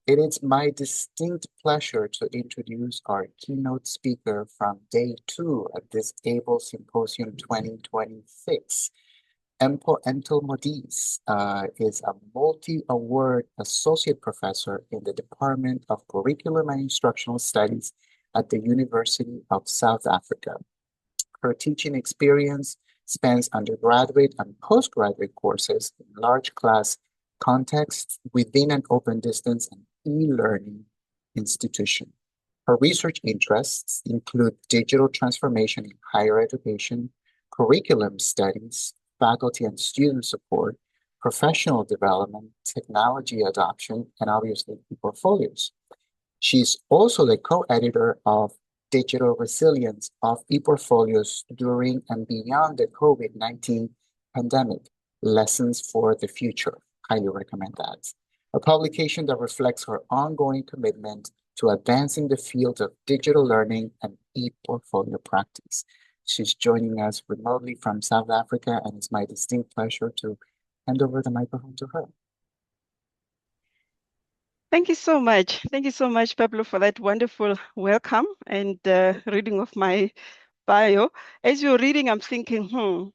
It is my distinct pleasure to introduce our keynote speaker from day two at this ABLE Symposium 2026. Empo Entel Modis is a multi-award associate professor in the Department of Curriculum and Instructional Studies at the University of South Africa. Her teaching experience spans undergraduate and postgraduate courses in large class contexts within an open distance and e-learning institution. Her research interests include digital transformation in higher education, curriculum studies, faculty and student support, professional development, technology adoption, and obviously portfolios. She's also the co-editor of Digital Resilience of ePortfolios during and beyond the COVID-19 pandemic, Lessons for the Future. Highly recommend that. A publication that reflects her ongoing commitment to advancing the field of digital learning and ePortfolio practice. She's joining us remotely from South Africa, and it's my distinct pleasure to hand over the microphone to her. Thank you so much. Thank you so much, Pablo, for that wonderful welcome and reading of my bio. As you're reading, I'm thinking,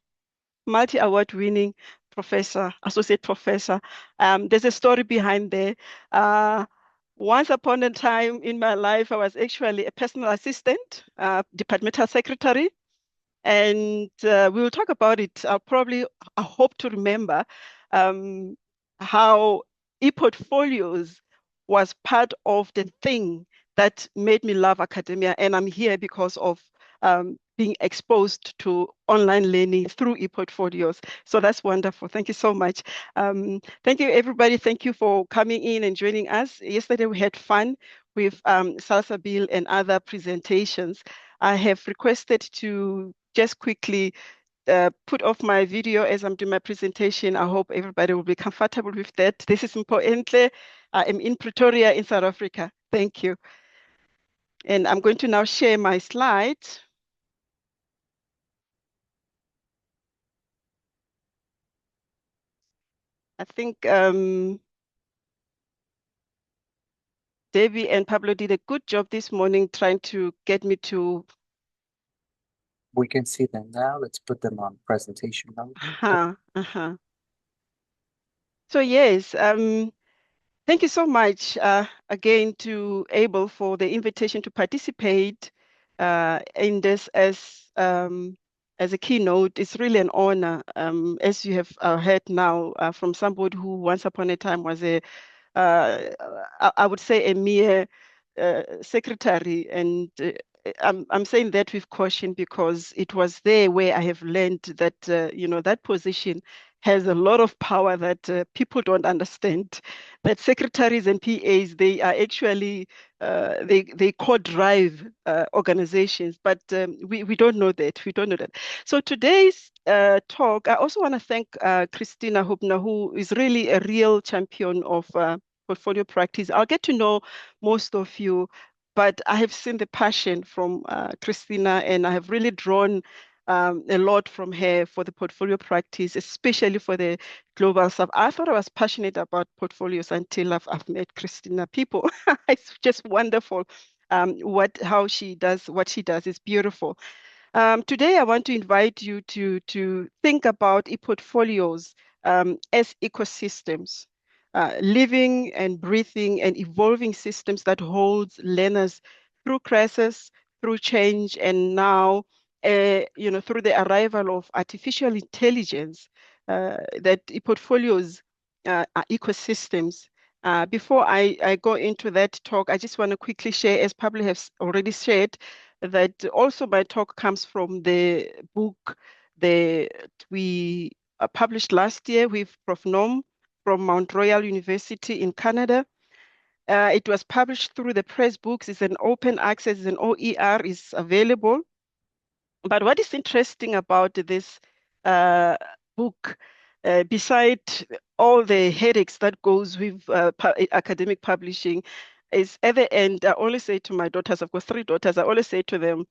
multi-award winning professor, associate professor. There's a story behind there. Once upon a time in my life, I was actually a personal assistant, departmental secretary, and we will talk about it. I hope to remember how ePortfolios was part of the thing that made me love academia, and I'm here because of being exposed to online learning through ePortfolios. So that's wonderful. Thank you so much. Thank you, everybody. Thank you for coming in and joining us. Yesterday, we had fun with Salsabil and other presentations. I have requested to just quickly put off my video as I'm doing my presentation. I hope everybody will be comfortable with that. This is Mpho Entle. I am in Pretoria in South Africa. Thank you. And I'm going to now share my slides. I think Debbie and Pablo did a good job this morning trying to get me to. We can see them now. Let's put them on presentation mode. So yes, thank you so much again to ABLE for the invitation to participate in this as a keynote. It's really an honor, as you have heard now from somebody who once upon a time was I would say a mere secretary, and I'm saying that with caution because it was there where I have learned that that position has a lot of power that people don't understand. That secretaries and PAs, they are actually they co-drive organizations, but we don't know that. We don't know that. So today's talk, I also want to thank Christina Hubner, who is really a real champion of portfolio practice. I'll get to know most of you, but I have seen the passion from Christina, and I have really drawn a lot from her for the portfolio practice, especially for the global stuff. I thought I was passionate about portfolios until I've met Christina. People, it's just wonderful how she does what she does. It's beautiful. Today, I want to invite you to think about e-portfolios as ecosystems, living and breathing and evolving systems that holds learners through crisis, through change, and now, through the arrival of artificial intelligence, that e-portfolios are ecosystems. Before I go into that talk, I just want to quickly share, as Pablo has already shared, that also my talk comes from the book that we published last year with Prof. Nom from Mount Royal University in Canada. It was published through the Press Books. It's an open access, it's an OER, is available. But what is interesting about this book, beside all the headaches that goes with academic publishing, is at the end, I always say to my daughters, I've got 3 daughters, I always say to them,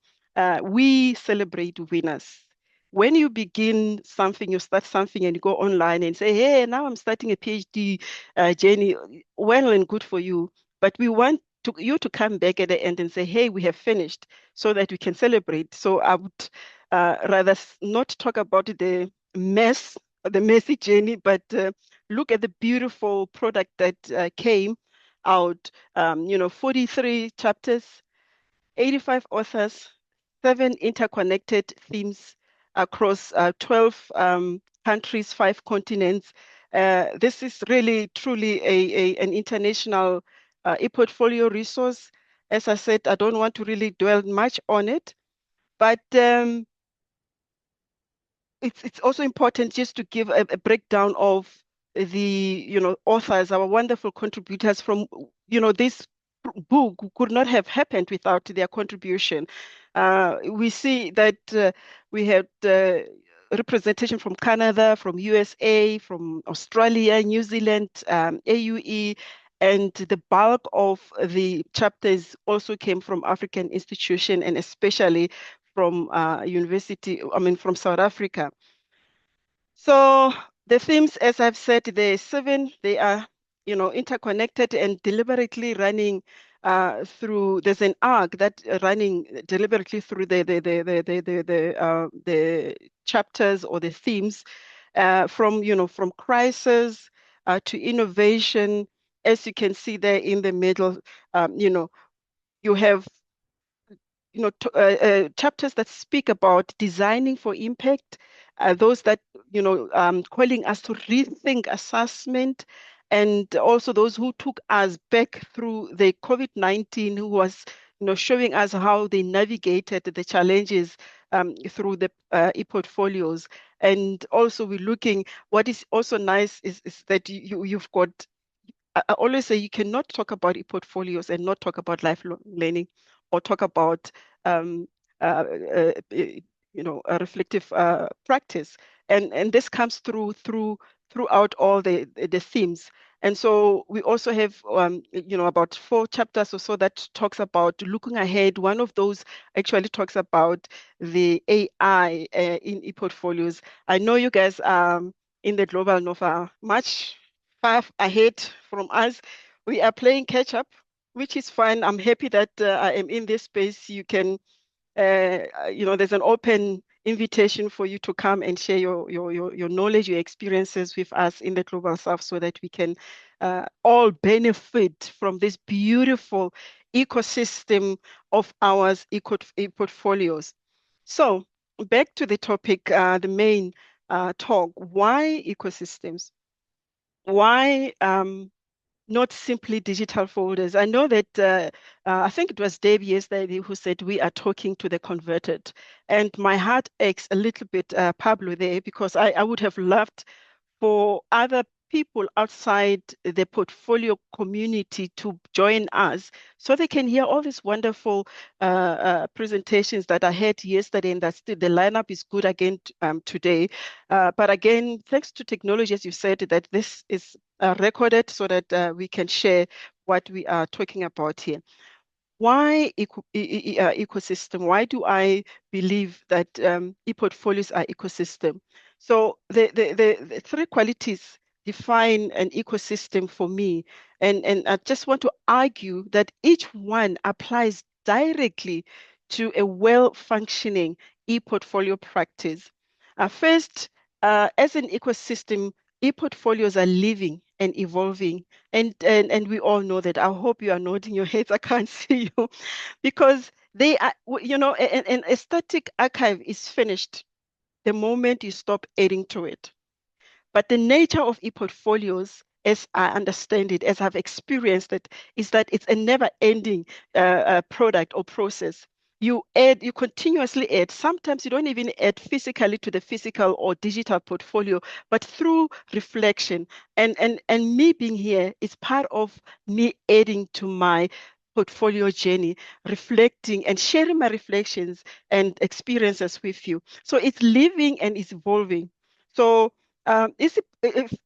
we celebrate winners. When you begin something, you start something and you go online and say, hey, now I'm starting a PhD journey, well and good for you. but we want you to come back at the end and say, hey, we have finished, so that we can celebrate. So I would rather not talk about the mess, the messy journey, but look at the beautiful product that came out. 43 chapters, 85 authors, 7 interconnected themes across 12 countries, 5 continents. This is really, truly an international e-portfolio resource. As I said, I don't want to really dwell much on it, but it's also important just to give a breakdown of the authors, our wonderful contributors from this book could not have happened without their contribution. We see that we had representation from Canada, from USA, from Australia, New Zealand, AUE, and the bulk of the chapters also came from African institution, and especially from from South Africa. So the themes, as I've said, there are 7. They are, interconnected and deliberately running through. There's an arc that running deliberately through the chapters or the themes, from crisis to innovation. As you can see there in the middle, you have chapters that speak about designing for impact, those that, calling us to rethink assessment, and also those who took us back through the COVID-19, who was, showing us how they navigated the challenges through the e-portfolios. And also we're looking, what is also nice is that you've got, I always say you cannot talk about e-portfolios and not talk about lifelong learning or talk about um, a reflective practice. And this comes throughout all the themes. And so we also have about 4 chapters or so that talks about looking ahead. One of those actually talks about the AI in e-portfolios. I know you guys in the Global North are much far ahead from us. We are playing catch up, which is fine. I'm happy that I am in this space. You can, there's an open invitation for you to come and share your knowledge, your experiences with us in the Global South, so that we can all benefit from this beautiful ecosystem of ours, e-portfolios. So back to the topic, the main talk, why ecosystems? Why not simply digital folders? I know that I think it was Dave yesterday who said we are talking to the converted, and my heart aches a little bit, Pablo, there, because I would have loved for other people outside the portfolio community to join us so they can hear all these wonderful presentations that I had yesterday, and that still the lineup is good again today. But again, thanks to technology, as you said, that this is recorded so that we can share what we are talking about here. Why ecosystem? Why do I believe that e-portfolios are ecosystem? So the 3 qualities define an ecosystem for me. And I just want to argue that each one applies directly to a well-functioning e-portfolio practice. First, as an ecosystem, e-portfolios are living and evolving. And we all know that. I hope you are nodding your heads. I can't see you because they are, an a static archive is finished the moment you stop adding to it. But the nature of e-portfolios, as I understand it, as I've experienced it, is that it's a never-ending product or process. You continuously add. Sometimes you don't even add physically to the physical or digital portfolio, but through reflection. And me being here is part of me adding to my portfolio journey, reflecting and sharing my reflections and experiences with you. So it's living and it's evolving. So if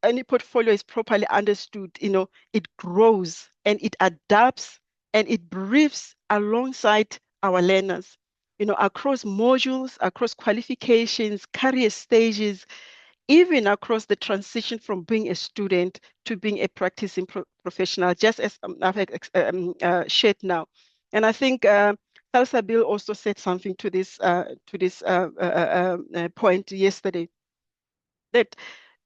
any portfolio is properly understood, it grows and it adapts and it breathes alongside our learners, across modules, across qualifications, career stages. even across the transition from being a student to being a practicing professional, just as I've shared now. And I think Salsabil also said something to this point yesterday, that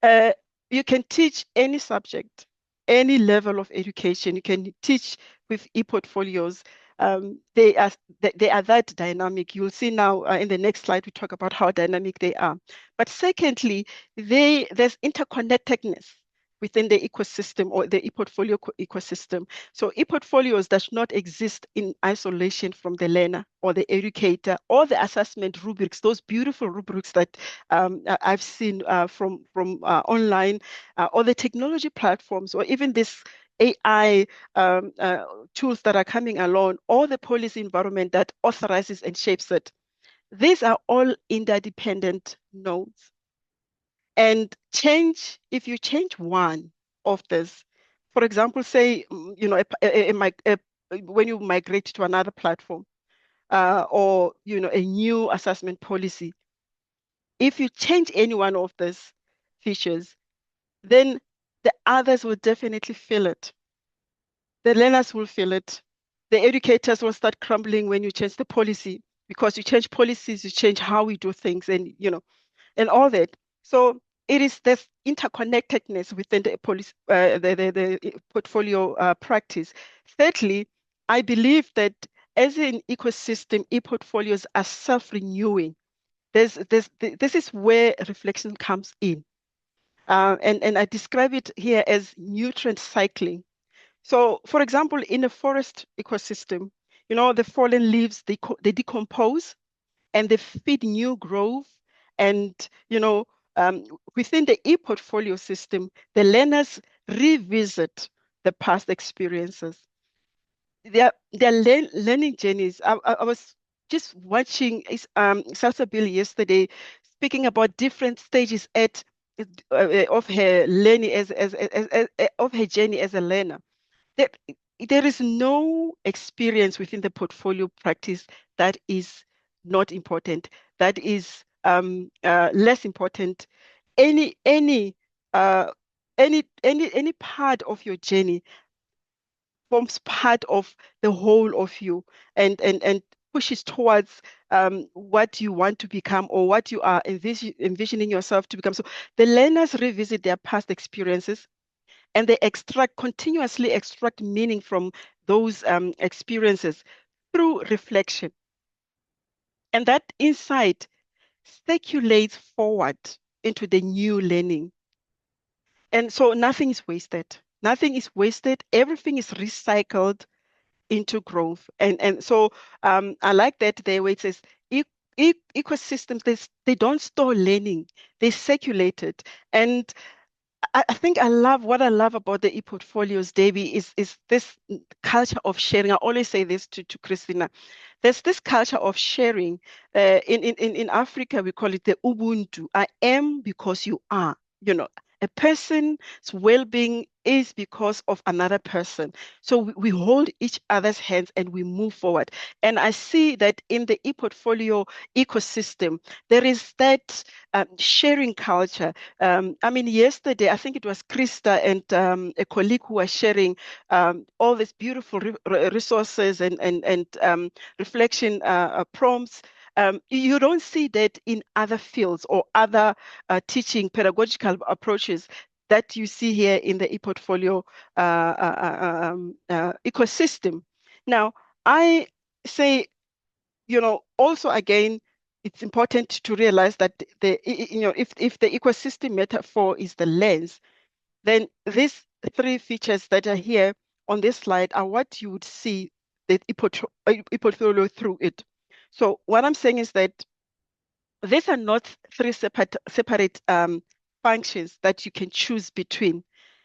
uh, you can teach any subject, any level of education. You can teach with e-portfolios. They are that dynamic. You'll see now in the next slide we talk about how dynamic they are. But secondly, there's interconnectedness within the ecosystem or the e-portfolio ecosystem. So e-portfolios does not exist in isolation from the learner or the educator or the assessment rubrics, those beautiful rubrics that I've seen from online or the technology platforms, or even this AI tools that are coming along, or the policy environment that authorizes and shapes it. These are all interdependent nodes. And if you change one of this, for example, say, when you migrate to another platform, or a new assessment policy, if you change any one of these features, then the others will definitely feel it. The learners will feel it. The educators will start crumbling when you change the policy, because you change policies, you change how we do things, and all that. So it is this interconnectedness within the policy, the portfolio practice. Thirdly, I believe that as an ecosystem, e-portfolios are self-renewing. This is where reflection comes in. And I describe it here as nutrient cycling. So, for example, in a forest ecosystem, the fallen leaves, they decompose and they feed new growth. And, um, within the e-portfolio system, the learners revisit the past experiences. Their learning journeys. I was just watching Salsa yesterday, speaking about different stages of her learning of her journey as a learner. There, there is no experience within the portfolio practice that is not important, that is less important. Any any uh, any part of your journey forms part of the whole of you, and pushes towards what you want to become, or what you are envisioning yourself to become. So the learners revisit their past experiences, and they continuously extract meaning from those experiences through reflection. And that insight circulates forward into the new learning. And so nothing is wasted. Nothing is wasted. Everything is recycled into growth. And so I like that there where it says ecosystems, they don't store learning, they circulate it. And I think what I love about the e-portfolios, Debbie, is this culture of sharing. I always say this to Christina. There's this culture of sharing. In Africa, we call it the Ubuntu. I am because you are. A person's well-being is because of another person. So we hold each other's hands and we move forward. And I see that in the e-portfolio ecosystem, there is that sharing culture. I mean, yesterday, I think it was Krista and a colleague who were sharing all these beautiful resources and reflection prompts. You don't see that in other fields or other teaching pedagogical approaches that you see here in the ePortfolio ecosystem. Now, I say, also again, it's important to realize that if the ecosystem metaphor is the lens, then these three features that are here on this slide are what you would see the ePortfolio through it. So what I'm saying is that these are not three separate functions that you can choose between.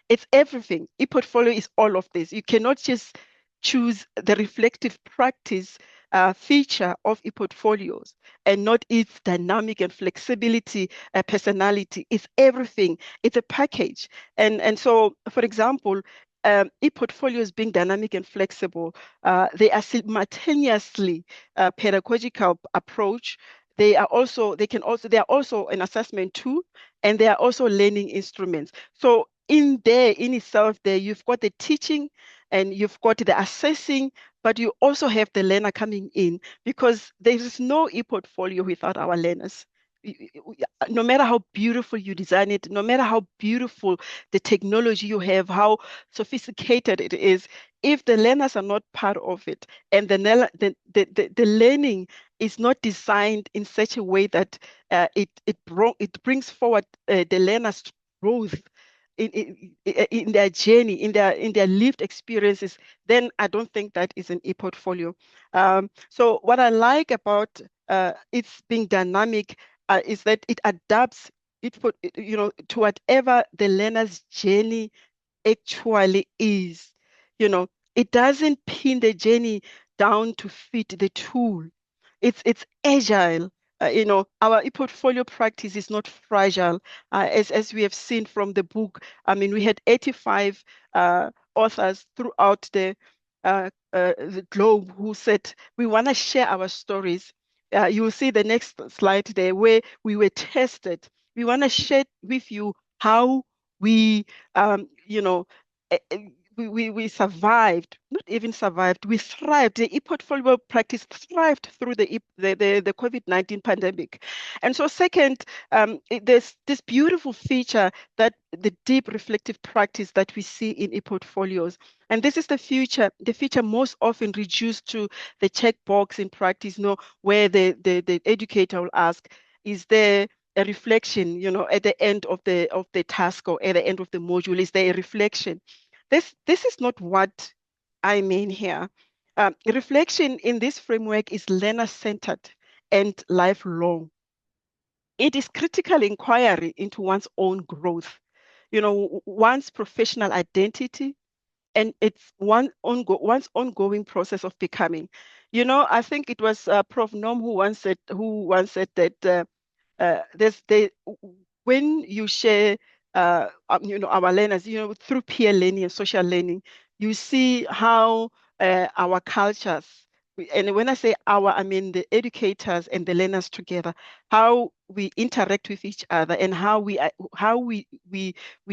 It's everything. ePortfolio is all of this. You cannot just choose the reflective practice feature of ePortfolios and not its dynamic and flexibility, personality. It's everything. It's a package. And so, for example, ePortfolios being dynamic and flexible, they are simultaneously a pedagogical approach. they are also an assessment tool, and they are also learning instruments. So in itself, there you've got the teaching and you've got the assessing, but you also have the learner coming in, because there is no e-portfolio without our learners. No matter how beautiful you design it, no matter how beautiful the technology you have, how sophisticated it is, if the learners are not part of it, and the learning is not designed in such a way that it brings forward the learner's growth in their journey, in their lived experiences, then I don't think that is an e-portfolio. So what I like about it's being dynamic is that it adapts to whatever the learner's journey actually is. You know, it doesn't pin the journey down to fit the tool. It's agile. Our e-portfolio practice is not fragile. As we have seen from the book, I mean, we had 85 authors throughout the globe who said we want to share our stories. You will see the next slide there where we were tested. We want to share with you how we, eh, eh, we survived, not even survived, we thrived. The e-portfolio practice thrived through the COVID-19 pandemic. And so second, there's this beautiful feature, that the deep reflective practice that we see in e-portfolios. And this is the feature most often reduced to the checkbox in practice, where the educator will ask, is there a reflection, at the end of the task, or at the end of the module, is there a reflection? This is not what I mean here. Reflection in this framework is learner-centered and lifelong. It is critical inquiry into one's own growth, one's professional identity, and it's one's ongoing process of becoming. I think it was Prof. Norm who once said that there's they when you share our learners, through peer learning and social learning, you see how our cultures, and when I say our, I mean the educators and the learners together, how we interact with each other, and how we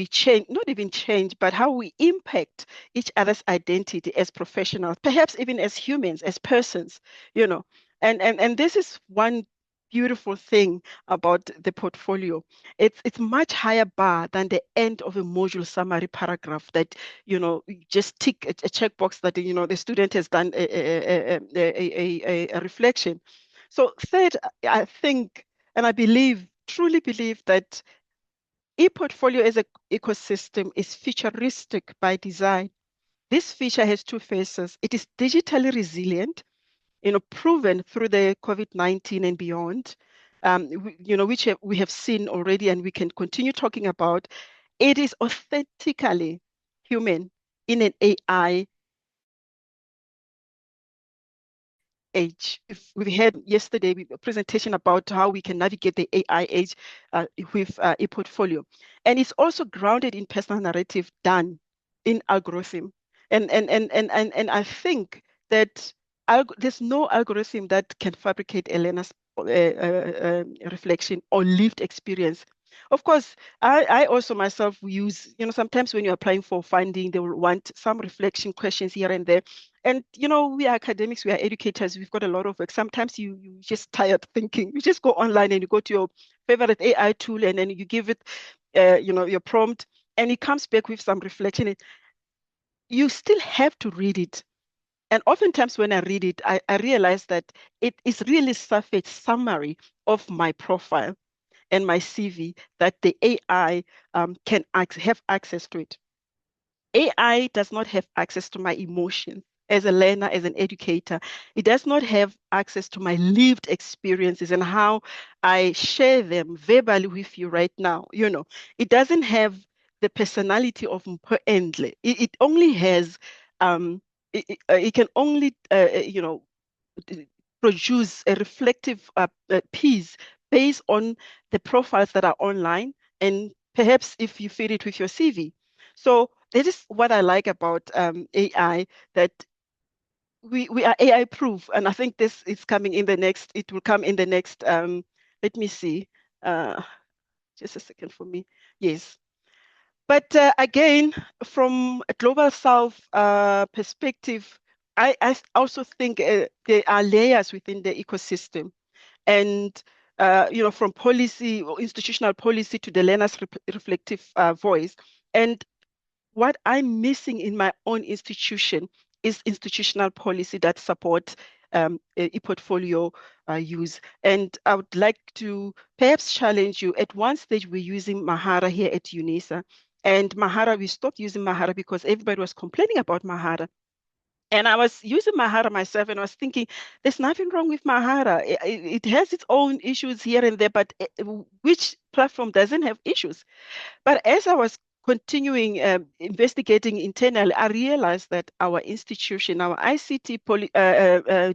change, not even change, but how we impact each other's identity as professionals, perhaps even as humans, as persons, you know. And this is one beautiful thing about the portfolio. It's much higher bar than the end of a module summary paragraph that, you just tick a checkbox that, the student has done a reflection. So third, I think, and I truly believe, that ePortfolio as an ecosystem is futuristic by design. This feature has two faces. It is digitally resilient, proven through the COVID-19 and beyond, which we have seen already and we can continue talking about. It is authentically human in an AI age. We had yesterday a presentation about how we can navigate the AI age with a portfolio. And it's also grounded in personal narrative done in algorithm. And I think that there's no algorithm that can fabricate a learner's reflection or lived experience. Of course, I also myself use, sometimes when you're applying for funding, they will want some reflection questions here and there. And we are academics, we are educators, we've got a lot of work. Sometimes you just tired thinking. You just go online and you go to your favorite AI tool, and then you give it your prompt, and it comes back with some reflection. You still have to read it. And oftentimes when I read it, I realize that it is really surface summary of my profile and my CV, that the AI can have access to it. AI does not have access to my emotions as a learner, as an educator. It does not have access to my lived experiences and how I share them verbally with you right now. It doesn't have the personality of Mpho Endle. It only has, it can only, produce a reflective piece based on the profiles that are online, and perhaps if you feed it with your CV. So that is what I like about AI, that we are AI proof, and I think this is coming in the next. It will come in the next. Let me see. Uh, just a second for me. Yes. But again, from a global south perspective, I also think there are layers within the ecosystem. And from policy or institutional policy to the learner's reflective voice. And what I'm missing in my own institution is institutional policy that support e-portfolio use. And I would like to perhaps challenge you. At one stage, we're using Mahara here at UNISA. And Mahara, we stopped using Mahara because everybody was complaining about Mahara. And I was using Mahara myself and I was thinking, there's nothing wrong with Mahara. It has its own issues here and there, but which platform doesn't have issues? But as I was continuing investigating internally, I realized that our institution, our ICT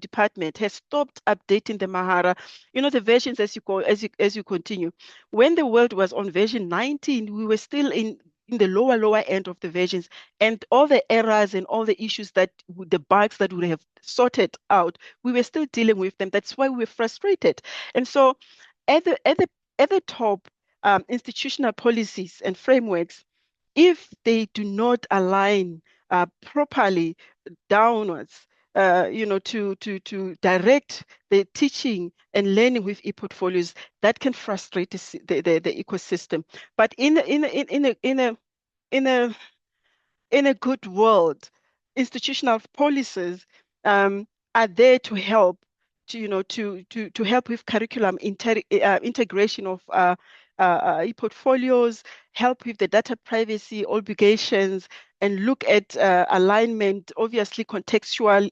department, has stopped updating the Mahara. You know, the versions as you go, as you continue. When the world was on version 19, we were still in the lower end of the versions, and all the errors and all the issues the bugs that we have sorted out, we were still dealing with them. That's why we were frustrated. And so, at the top, institutional policies and frameworks, if they do not align properly downwards, to direct the teaching and learning with e-portfolios, that can frustrate the ecosystem. But in a in a good world, institutional policies are there to help to help with curriculum integration of e-portfolios, help with the data privacy obligations, and look at alignment, obviously contextual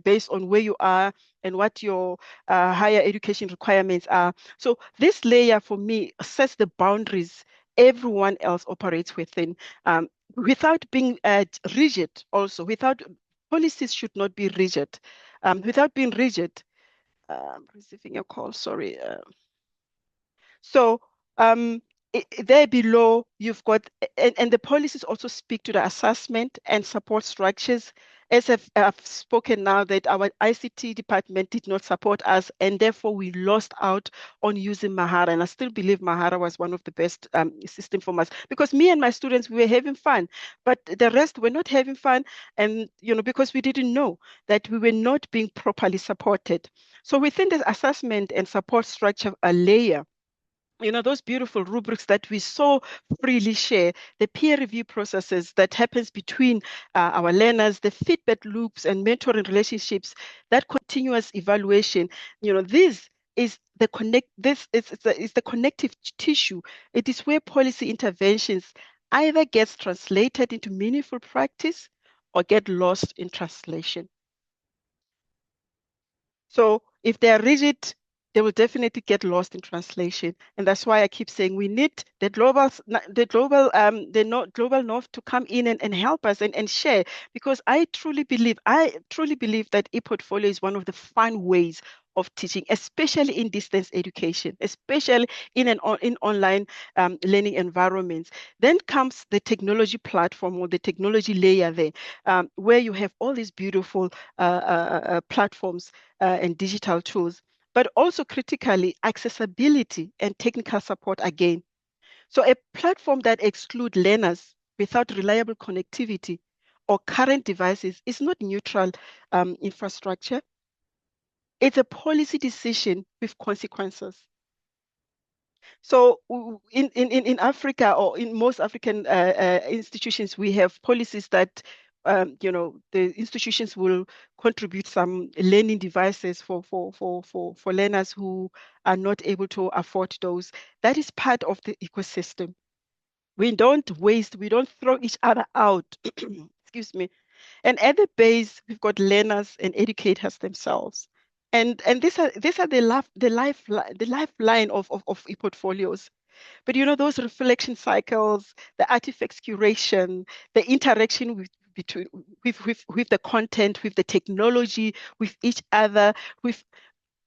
based on where you are and what your higher education requirements are. So this layer for me sets the boundaries everyone else operates within. Without being rigid also, without policies should not be rigid. Without being rigid, receiving a call, sorry. So there below, you've got, and the policies also speak to the assessment and support structures. As I've spoken now that our ICT department did not support us, and therefore we lost out on using Mahara. And I still believe Mahara was one of the best system for us, because me and my students, we were having fun, but the rest were not having fun. And, because we didn't know that we were not being properly supported. So within the assessment and support structure, a layer, those beautiful rubrics that we so freely share, the peer review processes that happens between our learners, the feedback loops and mentoring relationships, that continuous evaluation, this is the is the connective tissue. It is where policy interventions either gets translated into meaningful practice or get lost in translation. So if they are rigid, they will definitely get lost in translation. And that's why I keep saying we need the global north to come in and help us and share, because I truly believe that e-portfolio is one of the fun ways of teaching, especially in distance education, especially in online learning environments. Then comes the technology platform or the technology layer there, where you have all these beautiful platforms and digital tools, but also critically accessibility and technical support again. So a platform that excludes learners without reliable connectivity or current devices is not neutral infrastructure. It's a policy decision with consequences. So in Africa, or in most African institutions, we have policies that the institutions will contribute some learning devices for learners who are not able to afford those. That is part of the ecosystem. We don't waste, we don't throw each other out. Excuse me. And at the base, we've got learners and educators themselves. And these are the lifeline of e-portfolios. But those reflection cycles, the artifacts curation, the interaction with the content, with the technology, with each other, with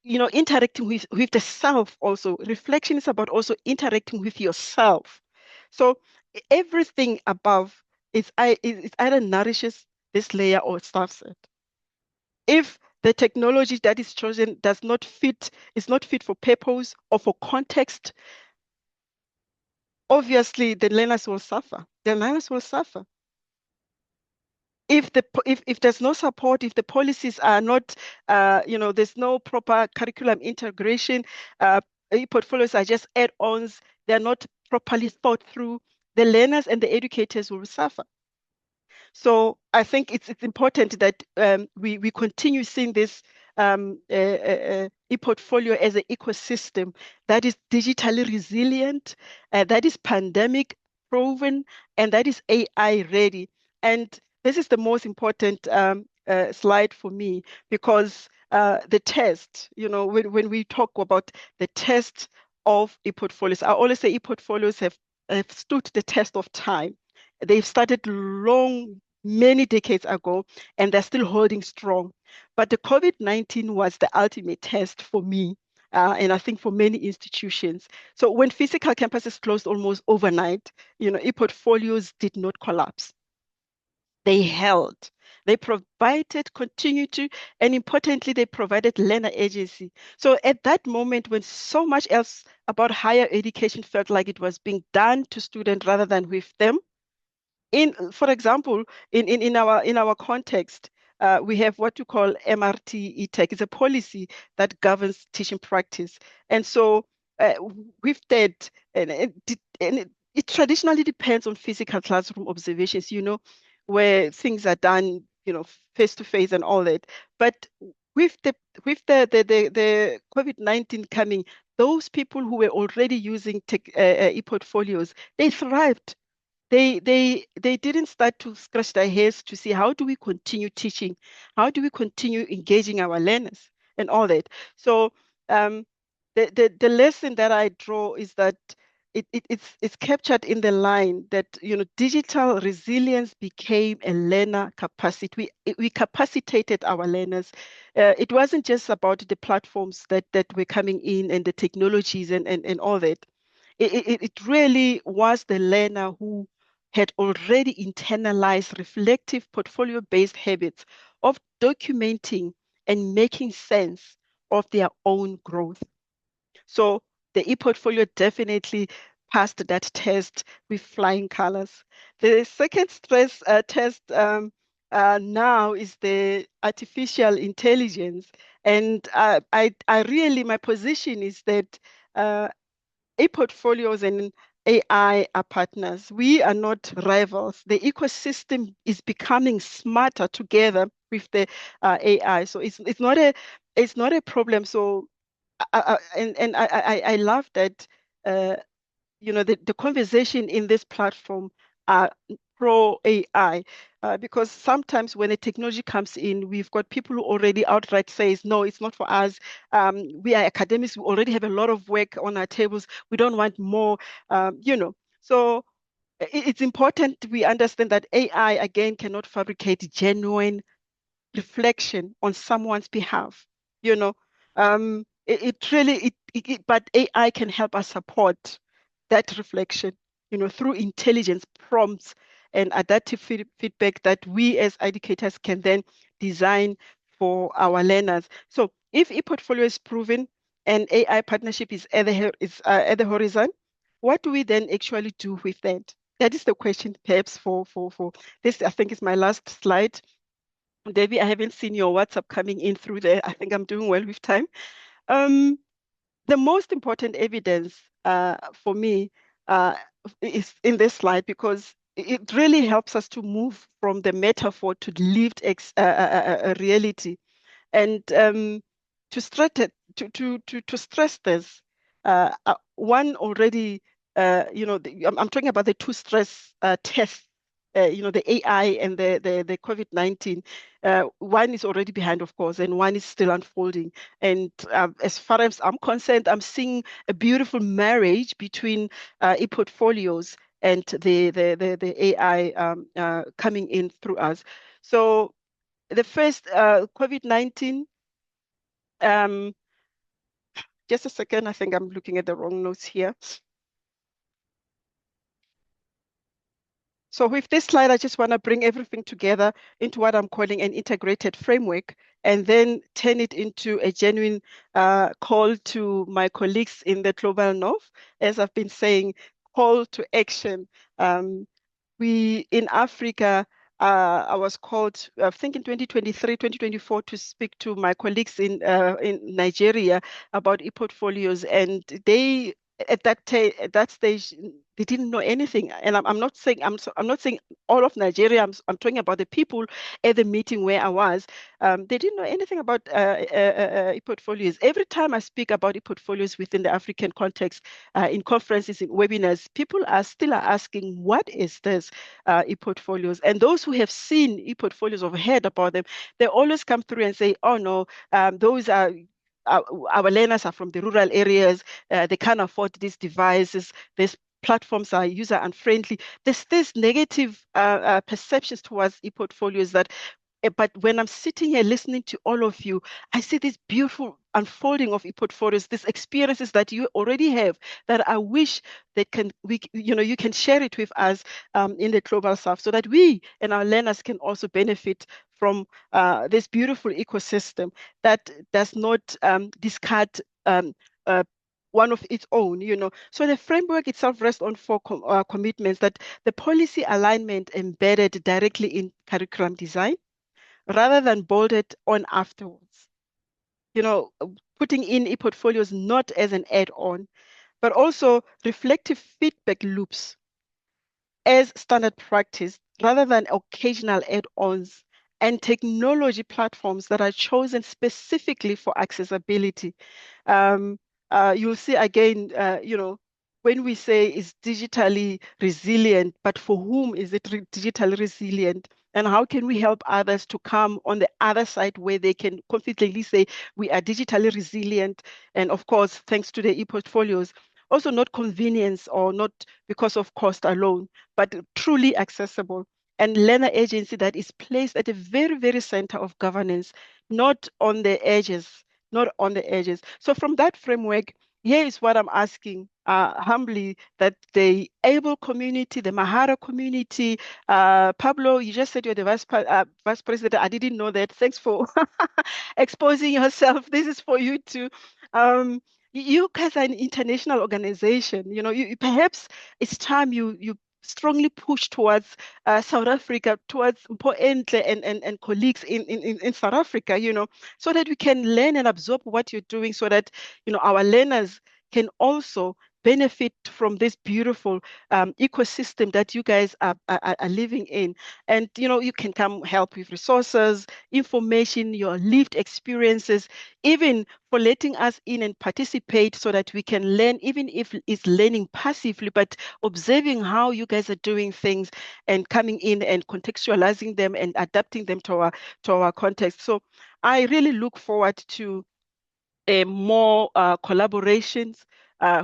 interacting with the self also. Reflection is about also interacting with yourself. So everything above is either nourishes this layer or starves it. If the technology that is chosen is not fit for purpose or for context, obviously the learners will suffer. The learners will suffer. If there's no support, if the policies are not, there's no proper curriculum integration, portfolios are just add-ons, they're not properly thought through, the learners and the educators will suffer. So I think it's important that we continue seeing this e-portfolio as an ecosystem that is digitally resilient, that is pandemic proven, and that is AI ready. And this is the most important slide for me because the test, when we talk about the test of e-portfolios, I always say e-portfolios have stood the test of time. They've started many decades ago, and they're still holding strong. But the COVID-19 was the ultimate test for me, and I think for many institutions. So when physical campuses closed almost overnight, e-portfolios did not collapse. They held. They provided continuity, and importantly, they provided learner agency. So at that moment, when so much else about higher education felt like it was being done to students rather than with them, for example, in our context, we have what you call MRT ETech. It's a policy that governs teaching practice. And so with that, it traditionally depends on physical classroom observations, where things are done, face to face and all that. But with the COVID-19 coming, those people who were already using e-portfolios, they thrived. They didn't start to scratch their heads to see how do we continue teaching, how do we continue engaging our learners and all that. So um, the lesson that I draw is that it's captured in the line that digital resilience became a learner capacity. We capacitated our learners. It wasn't just about the platforms that were coming in and the technologies and all that. It really was the learner who had already internalized reflective portfolio-based habits of documenting and making sense of their own growth. So the e-portfolio definitely passed that test with flying colors. The second stress test now is the artificial intelligence. And my position is that e-portfolios and AI are partners. We are not rivals. The ecosystem is becoming smarter together with the AI. So it's not a problem. So I love that uh, the conversation in this platform are pro AI because sometimes when a technology comes in, we've got people who already outright says, no, it's not for us. We are academics. We already have a lot of work on our tables. We don't want more, So it's important we understand that AI, again, cannot fabricate genuine reflection on someone's behalf. You know, it really, but AI can help us support that reflection, through intelligence prompts and adaptive feedback that we as educators can then design for our learners. So if e-portfolio is proven and AI partnership is at the horizon, what do we then actually do with that? That is the question, perhaps for this. I think is my last slide. Debbie, I haven't seen your WhatsApp coming in through there. I think I'm doing well with time. Um, the most important evidence for me is in this slide because it really helps us to move from the metaphor to lived reality. And to stress it, to stress this, one already, I'm talking about the two stress tests. The AI and the COVID-19, one is already behind, of course, and one is still unfolding. And as far as I'm concerned, I'm seeing a beautiful marriage between e-portfolios and the AI coming in through us. So the first COVID-19, um, just a second, I think I'm looking at the wrong notes here. So with this slide, I just want to bring everything together into what I'm calling an integrated framework, and then turn it into a genuine call to my colleagues in the Global North. As I've been saying, call to action. We in Africa, I was called, I think in 2023, 2024, to speak to my colleagues in Nigeria about e-portfolios, and they at that stage they didn't know anything. And I'm not saying I'm not saying all of Nigeria. I'm talking about the people at the meeting where I was. They didn't know anything about e-portfolios. Every time I speak about e-portfolios within the African context, in conferences, in webinars, people are still asking, what is this e-portfolios? And those who have seen e-portfolios or heard about them, they always come through and say, oh no, those are our learners are from the rural areas. They can't afford these devices. These platforms are user unfriendly. There's this negative perceptions towards e-portfolios that but when I'm sitting here listening to all of you, I see this beautiful unfolding of e-portfolios, these experiences that you already have that I wish that you can share it with us in the Global South so that we and our learners can also benefit from this beautiful ecosystem that does not discard uh, one of its own. So the framework itself rests on four commitments: that the policy alignment embedded directly in curriculum design, rather than bolted on afterwards. You know, putting in e-portfolios not as an add-on, but also reflective feedback loops as standard practice rather than occasional add-ons, and technology platforms that are chosen specifically for accessibility. Um, you'll see again, when we say is digitally resilient, but for whom is it digitally resilient? And how can we help others to come on the other side where they can confidently say we are digitally resilient? And of course, thanks to the e-portfolios, also not convenience or not because of cost alone, but truly accessible and learner agency that is placed at the very, very center of governance, not on the edges, not on the edges. So from that framework, here is what I'm asking humbly, that the ABLE community, the Mahara community, Pablo, you just said you're the vice president. I didn't know that. Thanks for exposing yourself. This is for you too. You guys are an international organization. Perhaps it's time you strongly push towards South Africa, towards Mpo Entle and colleagues in South Africa, so that we can learn and absorb what you're doing, so that our learners can also benefit from this beautiful ecosystem that you guys are living in. And you can come help with resources, information, your lived experiences, even for letting us in and participate so that we can learn, even if it's learning passively, but observing how you guys are doing things and coming in and contextualizing them and adapting them to our context. So I really look forward to more collaborations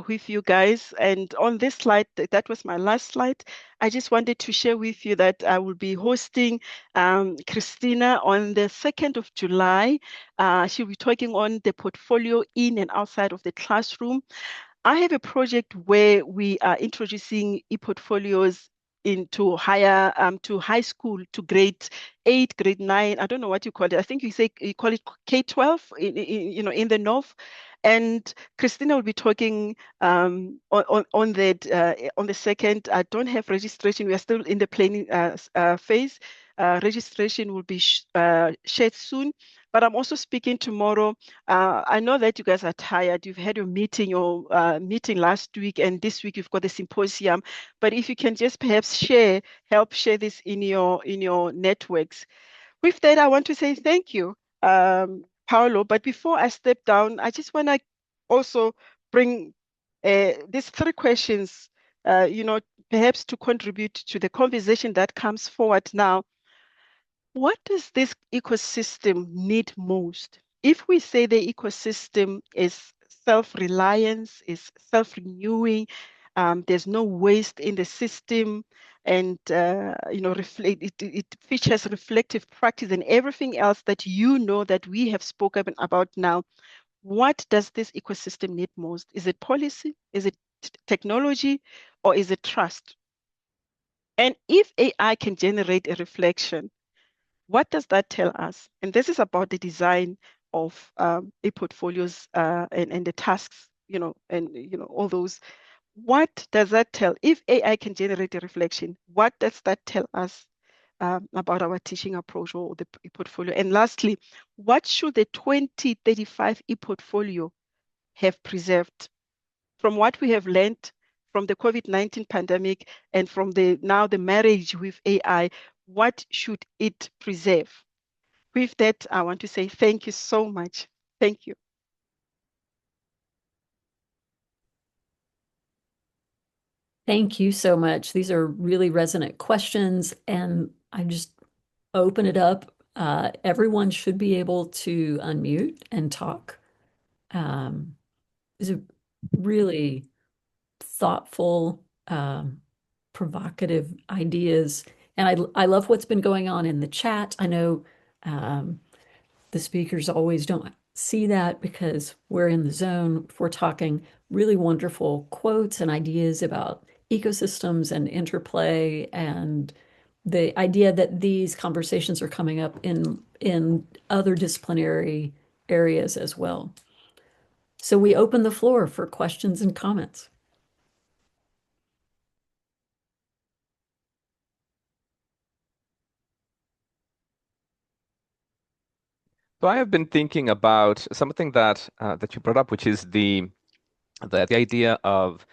with you guys. And on this slide, that was my last slide. I just wanted to share with you that I will be hosting Christina on the 2nd of July. She'll be talking on the portfolio in and outside of the classroom. I have a project where we are introducing e-portfolios into to high school, to grade 8, grade 9. I don't know what you call it. I think you call it K-12 in the North. And Christina will be talking on that on the 2nd. I don't have registration. We are still in the planning phase. Registration will be shared soon. But I'm also speaking tomorrow. I know that you guys are tired. You've had your meeting last week, and this week you've got the symposium. But if you can just perhaps help share this in your networks. With that, I want to say thank you, Paolo. But before I step down, I just want to also bring these 3 questions, perhaps to contribute to the conversation that comes forward now. What does this ecosystem need most? If we say the ecosystem is self-reliance, is self-renewing, there's no waste in the system, and it features reflective practice and everything else that that we have spoken about now. What does this ecosystem need most? Is it policy? Is it technology? Or is it trust? And if AI can generate a reflection, what does that tell us? And this is about the design of e-portfolios and the tasks, and all those. What does that tell? If AI can generate a reflection, what does that tell us about our teaching approach or the e-portfolio? And lastly, what should the 2035 e-portfolio have preserved from what we have learned from the COVID-19 pandemic and from now the marriage with AI? What should it preserve? With that, I want to say thank you so much. Thank you. Thank you so much. These are really resonant questions, and I just open it up. Everyone should be able to unmute and talk. These are really thoughtful, provocative ideas. And I love what's been going on in the chat. I know the speakers always don't see that because we're in the zone. We're talking really wonderful quotes and ideas about ecosystems and interplay, and the idea that these conversations are coming up in other disciplinary areas as well. So we open the floor for questions and comments. So I have been thinking about something that you brought up, which is the idea of,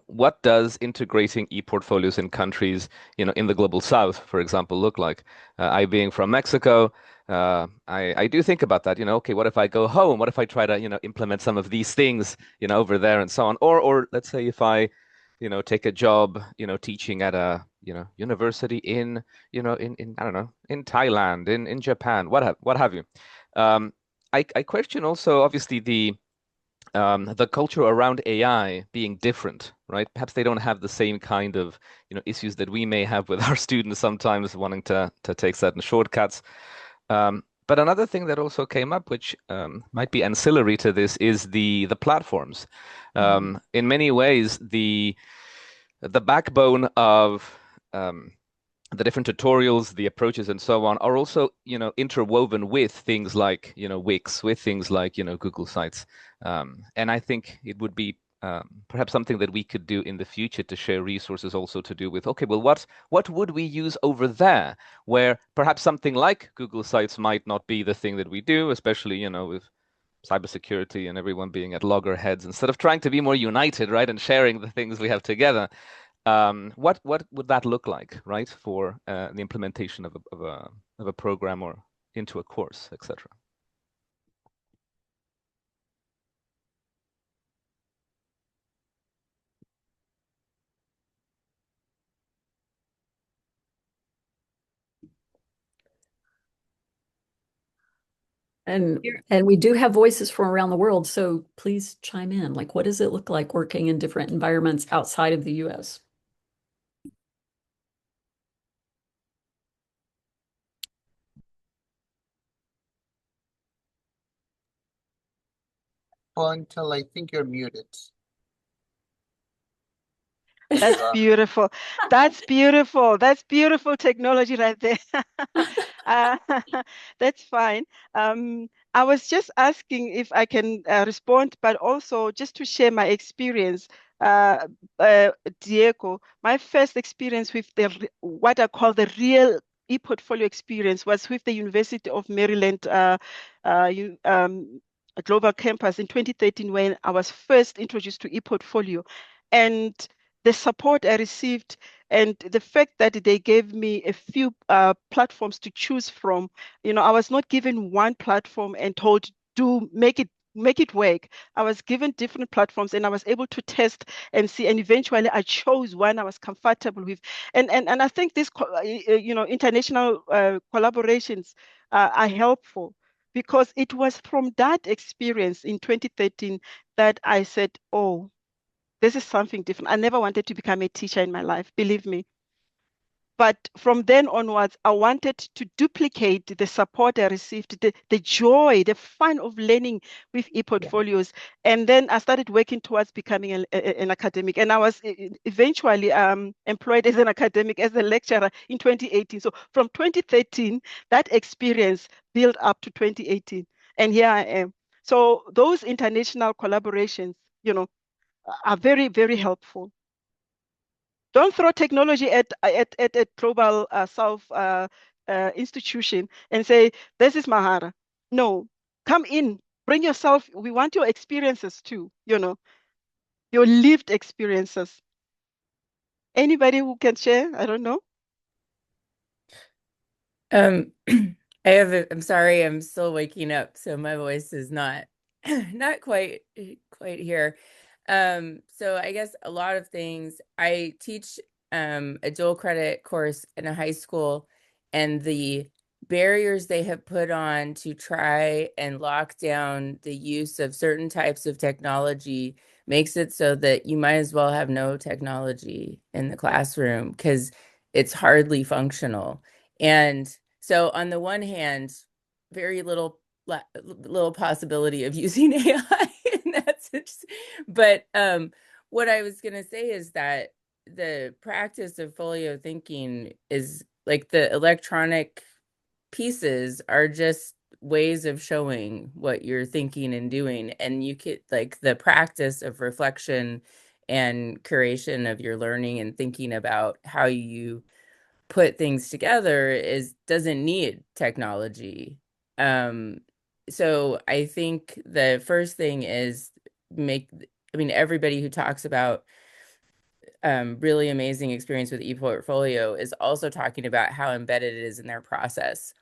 what does integrating e-portfolios in countries, in the global south, for example, look like? I being from Mexico, I do think about that. Okay, what if I go home? What if I try to, implement some of these things, over there and so on? Or let's say if I, take a job, teaching at a, university in, in I don't know, in Thailand, in Japan, what have you. I question also, obviously, the culture around AI being different, right? Perhaps they don't have the same kind of, issues that we may have with our students sometimes wanting to take certain shortcuts. But another thing that also came up, which might be ancillary to this, is the platforms. In many ways, the backbone of the different tutorials, the approaches, and so on are also, interwoven with things like, Wix, with things like, Google Sites. And I think it would be perhaps something that we could do in the future to share resources also to do with, okay, well, what would we use over there, where perhaps something like Google Sites might not be the thing that we do, especially, with cybersecurity and everyone being at loggerheads, instead of trying to be more united, right, and sharing the things we have together. What would that look like, right, for the implementation of a program or into a course, etc.? And we do have voices from around the world, so please chime in. Like, what does it look like working in different environments outside of the US? Well, until I think you're muted. That's beautiful. That's beautiful. That's beautiful technology right there. Uh, that's fine. I was just asking if I can respond, but also just to share my experience. Diego, my first experience with what I call the real e-portfolio experience was with the University of Maryland Global Campus in 2013, when I was first introduced to e-portfolio. And the support I received and the fact that they gave me a few platforms to choose from. I was not given one platform and told, do make it work. I was given different platforms and I was able to test and see, and eventually I chose one I was comfortable with. And I think this international collaborations are helpful, because it was from that experience in 2013 that I said, oh, this is something different. I never wanted to become a teacher in my life, believe me. But from then onwards, I wanted to duplicate the support I received, the joy, the fun of learning with ePortfolios. And then I started working towards becoming an academic. And I was eventually employed as an academic, as a lecturer in 2018. So from 2013, that experience built up to 2018. And here I am. So those international collaborations, are very, very helpful. Don't throw technology at a global South institution and say, this is Mahara. No, come in, bring yourself. We want your experiences too, your lived experiences. Anybody who can share? I don't know. I'm sorry, I'm still waking up, so my voice is not quite here. So I guess a lot of things. I teach a dual credit course in a high school, and the barriers they have put on to try and lock down the use of certain types of technology makes it so that you might as well have no technology in the classroom because it's hardly functional. And so on the one hand, very little possibility of using AI in that sense. But what I was going to say is that the practice of folio thinking is like the electronic pieces are just ways of showing what you're thinking and doing. And you could like the practice of reflection and curation of your learning and thinking about how you put things together doesn't need technology. So I think the first thing is everybody who talks about really amazing experience with ePortfolio is also talking about how embedded it is in their process.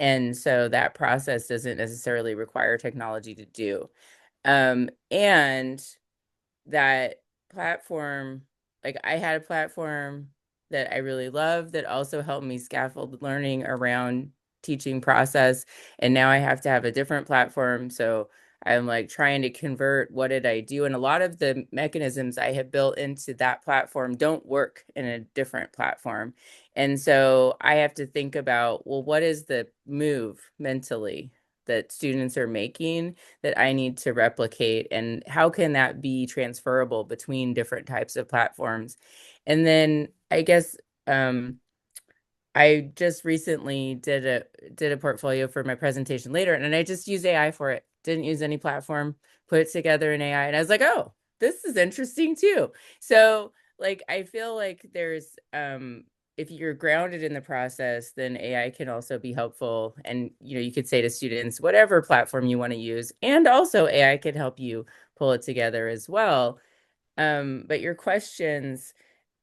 And so that process doesn't necessarily require technology to do. And that platform, like I had a platform that I really love that also helped me scaffold learning around teaching process. And now I have to have a different platform. So I'm like trying to convert what did I do? And a lot of the mechanisms I have built into that platform don't work in a different platform. And so I have to think about, well, what is the move mentally that students are making that I need to replicate, and how can that be transferable between different types of platforms? And then I guess I just recently did a portfolio for my presentation later, and I just used AI for it. Didn't use any platform, put it together in AI, and I was like, oh, this is interesting too. So like I feel like there's if you're grounded in the process, then AI can also be helpful. And you could say to students, whatever platform you want to use, and also AI could help you pull it together as well. But your questions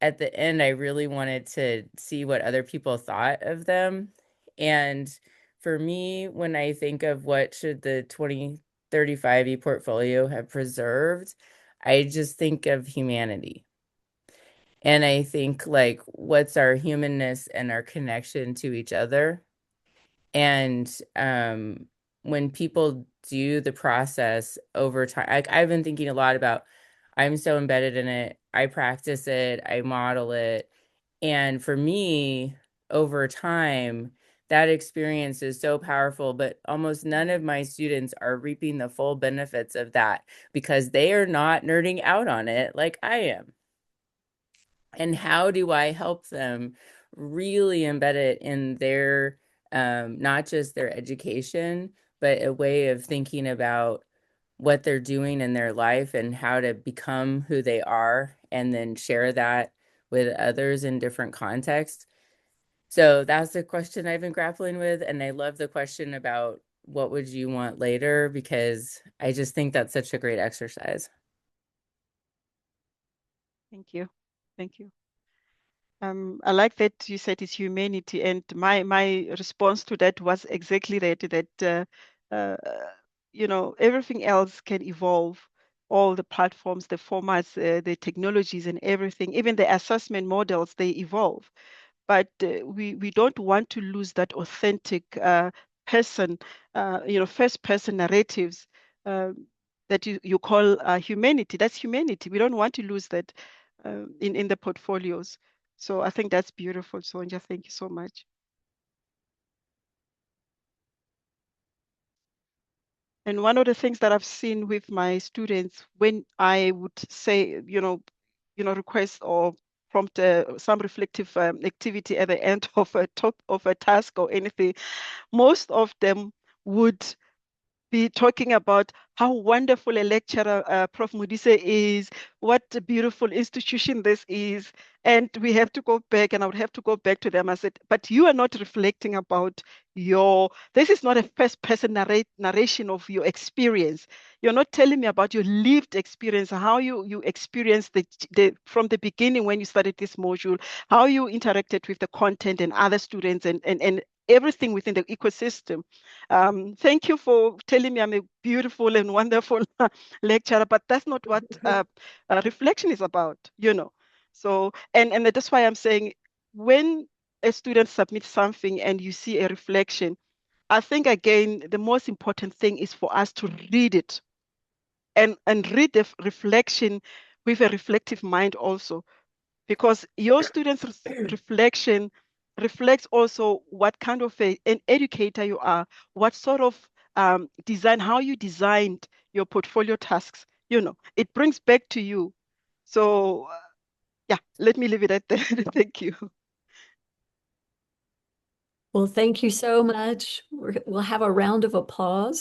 at the end, I really wanted to see what other people thought of them. And for me, when I think of what should the 2035 ePortfolio have preserved, I just think of humanity. And I think like, what's our humanness and our connection to each other? And when people do the process over time, I've been thinking a lot about, I'm so embedded in it. I practice it, I model it. And for me, over time, that experience is so powerful, but almost none of my students are reaping the full benefits of that because they are not nerding out on it like I am. And how do I help them really embed it in their, not just their education, but a way of thinking about what they're doing in their life and how to become who they are, and then share that with others in different contexts. So that's the question I've been grappling with. And I love the question about what would you want later, because I just think that's such a great exercise. Thank you. Thank you. I like that you said it's humanity, and my response to that was exactly that everything else can evolve, all the platforms, the formats, the technologies and everything, even the assessment models, they evolve. But we don't want to lose that authentic person, first person narratives that you call humanity. That's humanity. We don't want to lose that in the portfolios. So I think that's beautiful, Sonja. Thank you so much. And one of the things that I've seen with my students when I would say, request or prompt some reflective activity at the end of a task or anything, most of them would be talking about how wonderful a lecturer Prof. Modise is, what a beautiful institution this is. And we have to go back, and I would have to go back to them. I said, but you are not reflecting about this is not a first person narration of your experience. You're not telling me about your lived experience, how you experienced from the beginning when you started this module, how you interacted with the content and other students and everything within the ecosystem. Thank you for telling me I'm a beautiful and wonderful lecturer, but that's not what reflection is about, So, and that's why I'm saying when a student submits something and you see a reflection, I think, again, the most important thing is for us to read it and read the reflection with a reflective mind also, because your students' reflection reflects also what kind of an educator you are, what sort of design, how you designed your portfolio tasks. It brings back to you. So, yeah, let me leave it at that. Thank you. Well, thank you so much. We'll have a round of applause